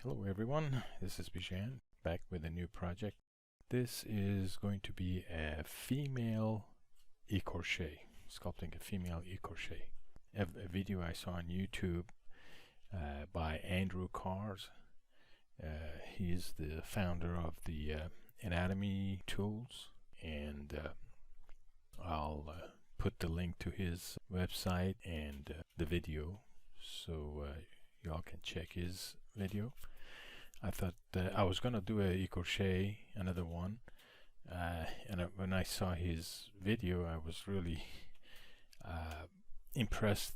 Hello everyone, this is Bijan back with a new project. This is going to be a female ecorche, sculpting a female ecorche. A video I saw on YouTube by Andrew Cawrse. He's the founder of the anatomy tools, and I'll put the link to his website and the video so y'all can check his video. I thought I was gonna do a ecorche, another one, and when I saw his video I was really impressed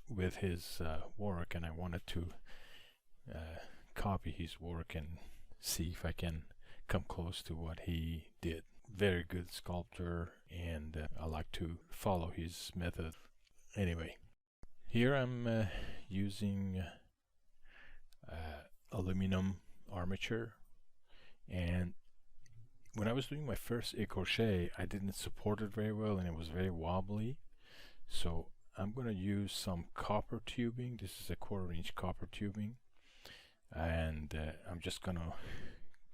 with his work, and I wanted to copy his work and see if I can come close to what he did. Very good sculptor, and I like to follow his method. Anyway, here I'm using aluminum armature, and when I was doing my first ecorche I didn't support it very well and it was very wobbly, so I'm going to use some copper tubing. This is a 1/4 inch copper tubing, and I'm just going to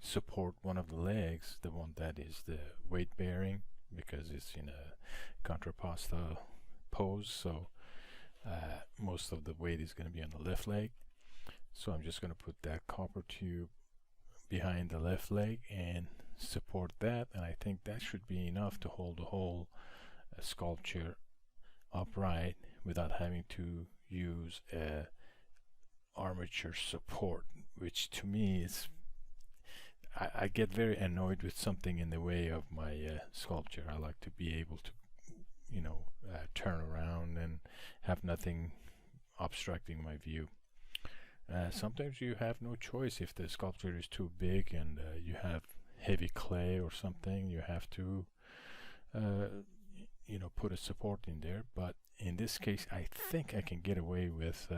support one of the legs, the one that is the weight bearing, because it's in a contrapposto pose, so most of the weight is going to be on the left leg. So I'm just going to put that copper tube behind the left leg and support that, and I think that should be enough to hold the whole sculpture upright without having to use a armature support, which to me is, I get very annoyed with something in the way of my sculpture. I like to be able to, you know, turn around and have nothing obstructing my view. Sometimes you have no choice. If the sculpture is too big and you have heavy clay or something, you have to you know, put a support in there. But in this case I think I can get away with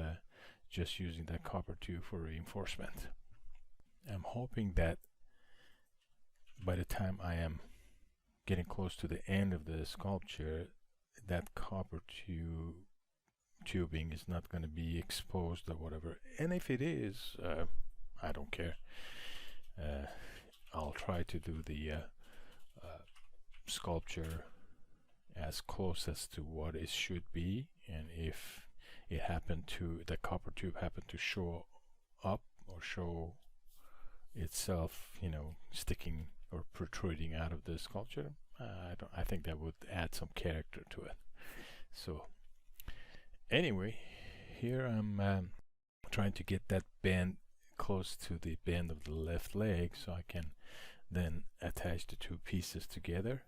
just using that copper tube for reinforcement. I'm hoping that by the time I am getting close to the end of the sculpture, that copper tubing is not going to be exposed or whatever, and if it is, I don't care. I'll try to do the sculpture as close as to what it should be, and if it happened to, the copper tube happened to show up or show itself, you know, sticking or protruding out of the sculpture, I think that would add some character to it. So anyway, here I'm trying to get that bend close to the bend of the left leg so I can then attach the two pieces together.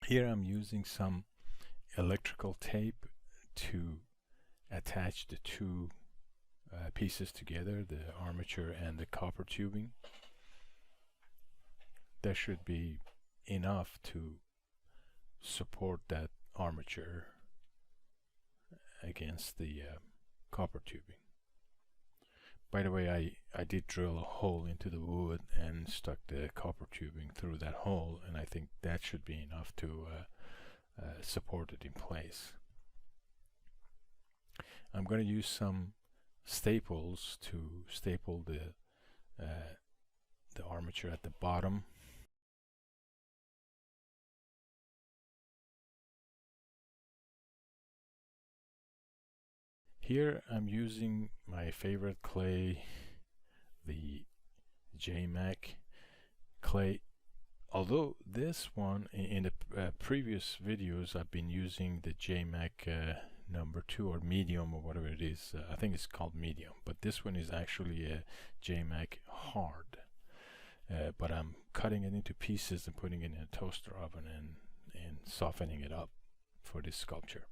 Here I'm using some electrical tape to attach the two pieces together, the armature and the copper tubing. That should be enough to support that armature against the copper tubing. By the way, I did drill a hole into the wood and stuck the copper tubing through that hole, and I think that should be enough to support it in place. I'm going to use some staples to staple the armature at the bottom. Here I'm using my favorite clay, the JMac clay. Although this one, in the previous videos, I've been using the JMac number 2 or medium or whatever it is. I think it's called medium, but this one is actually a JMac hard. But I'm cutting it into pieces and putting it in a toaster oven and softening it up for this sculpture.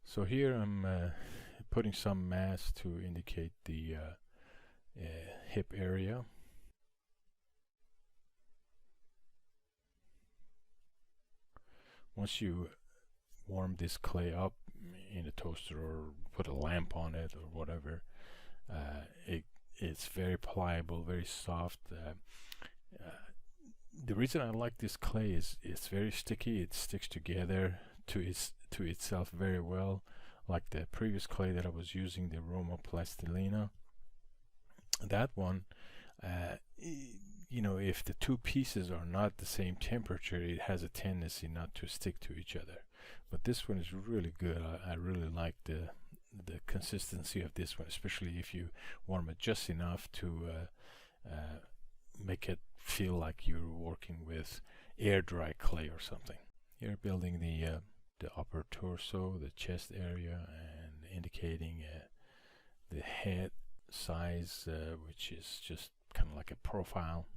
So here I'm putting some mass to indicate the hip area. Once you warm this clay up in a toaster or put a lamp on it or whatever, it's very pliable, very soft. The reason I like this clay is it's very sticky. It sticks together to itself very well, like the previous clay that I was using, the Roma Plastilina. That one, you know, if the two pieces are not the same temperature, it has a tendency not to stick to each other. But this one is really good. I really like the consistency of this one, especially if you warm it just enough to make it feel like you're working with air dry clay or something. Here building the upper torso, the chest area, and indicating the head size, which is just kind of like a profile.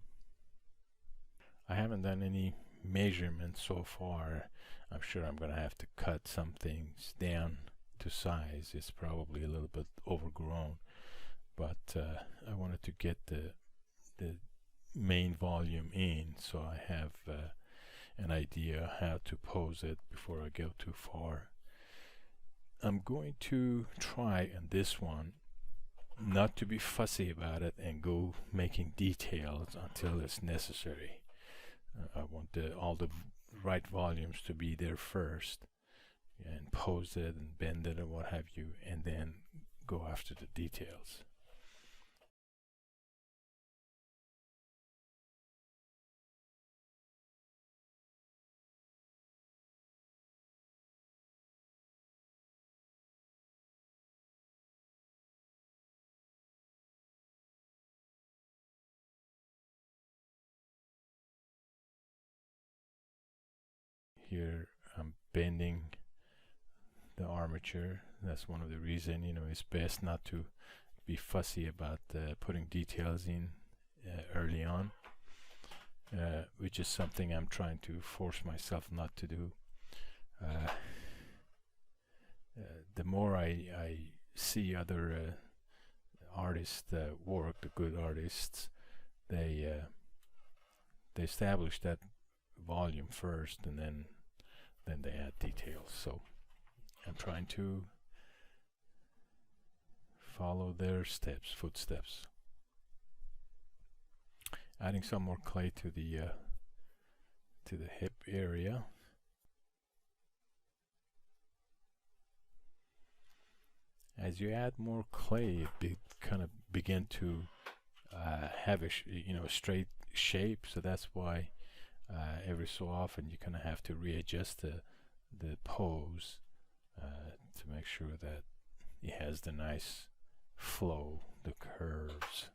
I haven't done any measurements so far. I'm sure I'm gonna have to cut some things down to size. It's probably a little bit overgrown, but I wanted to get the main volume in, so I have an idea how to pose it before I go too far. I'm going to try on this one not to be fussy about it and go making details until it's necessary. I want all the right volumes to be there first, and pose it and bend it and what have you, and then go after the details. Here I'm bending the armature. That's one of the reasons, you know, it's best not to be fussy about putting details in early on, which is something I'm trying to force myself not to do. The more I see other artists work, the good artists, they establish that volume first, and then they add details. So I'm trying to follow their footsteps. Adding some more clay to the hip area. As you add more clay, it kind of begin to have a straight shape. So that's why every so often you kind of have to readjust the pose to make sure that it has the nice flow, the curves.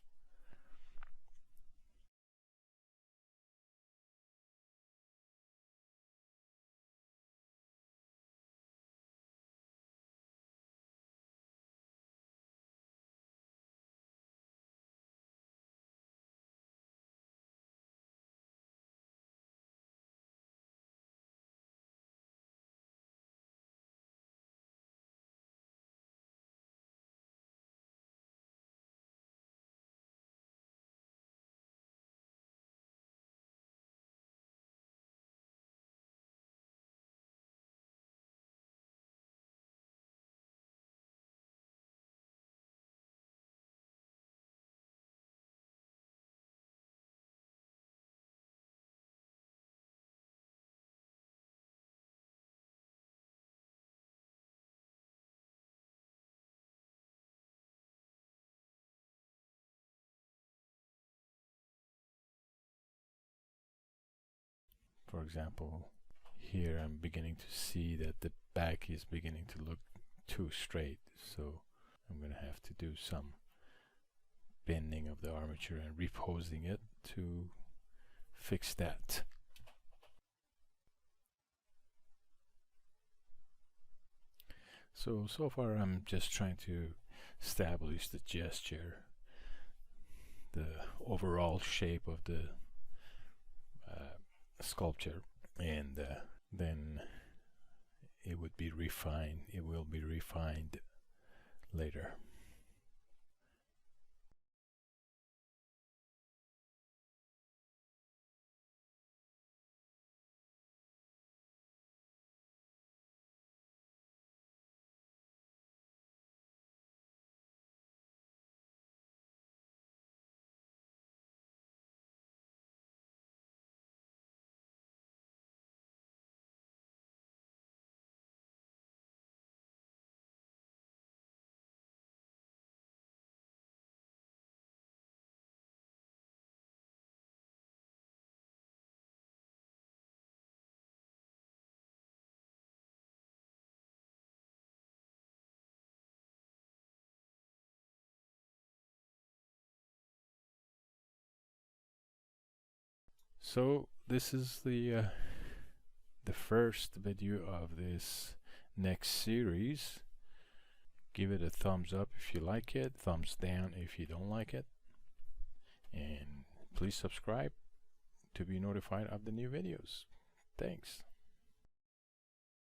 For example, here I'm beginning to see that the back is beginning to look too straight, so I'm going to have to do some bending of the armature and reposing it to fix that. So far I'm just trying to establish the gesture, the overall shape of the sculpture, and then it would be refined. It will be refined later. So this is the first video of this next series. Give it a thumbs up if you like it, thumbs down if you don't like it, and please subscribe to be notified of the new videos. Thanks.